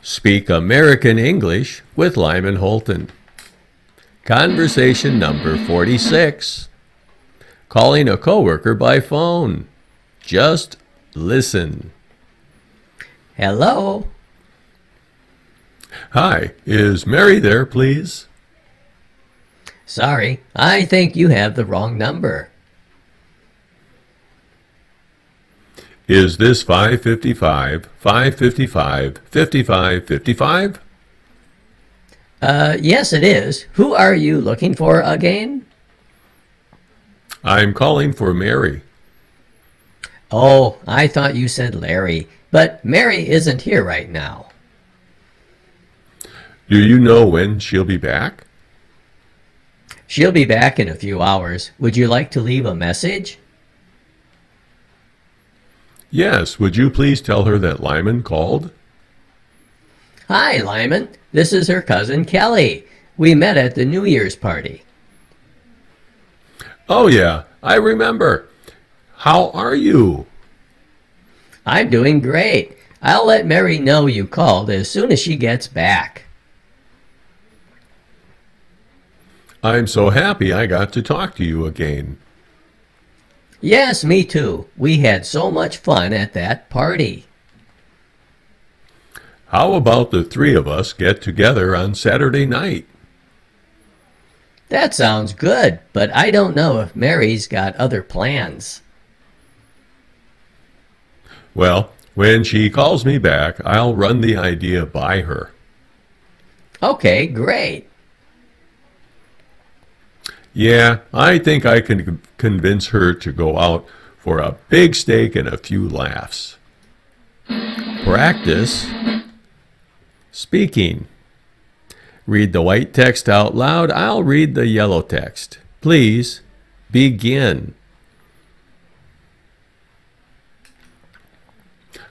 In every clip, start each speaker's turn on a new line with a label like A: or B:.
A: Speak American English with Lyman Holton. Conversation number 46. Calling a coworker by phone. Just listen.
B: Hello?
A: Hi, is Mary there, please?
B: Sorry, I think you have the wrong number.
A: Is this 555, 555, 5555?
B: Yes it is. Who are you looking for again?
A: I'm calling for Mary.
B: Oh, I thought you said Larry, but Mary isn't here right now.
A: Do you know when she'll be back?
B: She'll be back in a few hours. Would you like to leave a message?
A: Yes, would you please tell her that Lyman called?
B: Hi, Lyman. This is her cousin Kelly. We met at the New Year's party.
A: Oh yeah, I remember. How are you?
B: I'm doing great. I'll let Mary know you called as soon as she gets back.
A: I'm so happy I got to talk to you again.
B: Yes, me too. We had so much fun at that party.
A: How about the three of us get together on Saturday night?
B: That sounds good, but I don't know if Mary's got other plans.
A: Well, when she calls me back, I'll run the idea by her.
B: Okay, great.
A: Yeah, I think I can convince her to go out for a big steak and a few laughs. Practice speaking. Read the white text out loud. I'll read the yellow text. Please begin.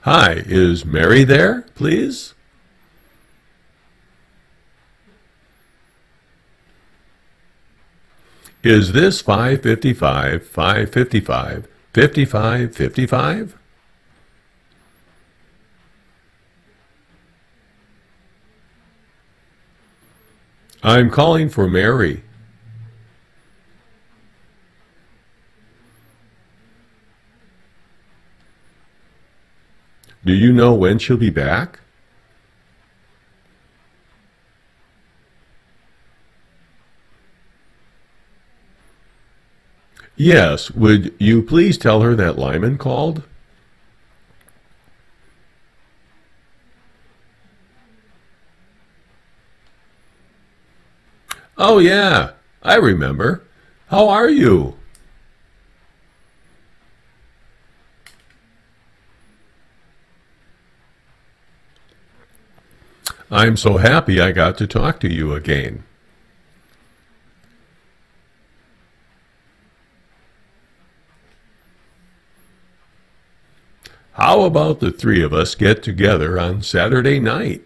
A: Hi, is Mary there, please? Is this 555, 555, 5555? I'm calling for Mary. Do you know when she'll be back? Yes, would you please tell her that Lyman called? Oh yeah, I remember. How are you? I'm so happy I got to talk to you again. How about the three of us get together on Saturday night?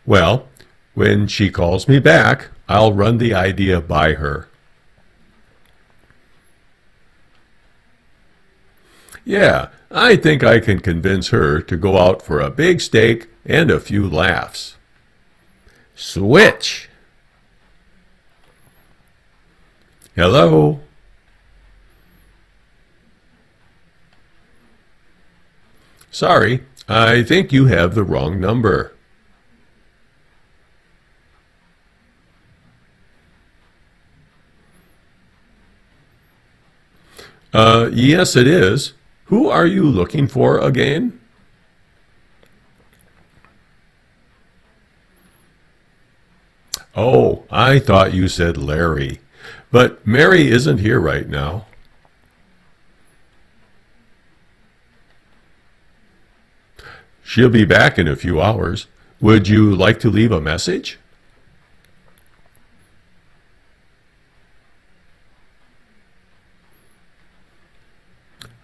A: Well, when she calls me back, I'll run the idea by her. Yeah, I think I can convince her to go out for a big steak and a few laughs. Switch. Hello? Sorry, I think you have the wrong number. Yes it is. Who are you looking for again? Oh, I thought you said Larry. But Mary isn't here right now. She'll be back in a few hours. Would you like to leave a message?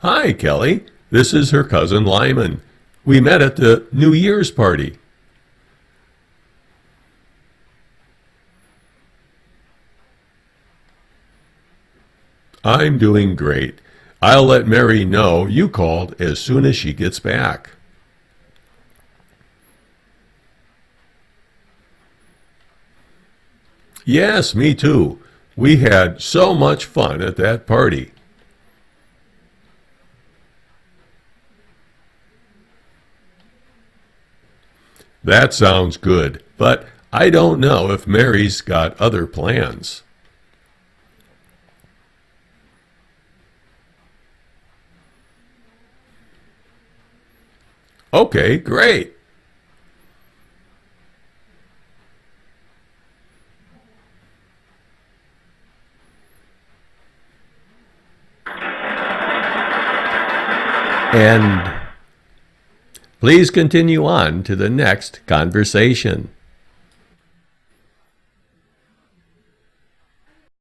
A: Hi, Kelly. This is her cousin Lyman. We met at the New Year's party. I'm doing great. I'll let Mary know you called as soon as she gets back. Yes, me too. We had so much fun at that party. That sounds good, but I don't know if Mary's got other plans. Okay, great. And please continue on to the next conversation.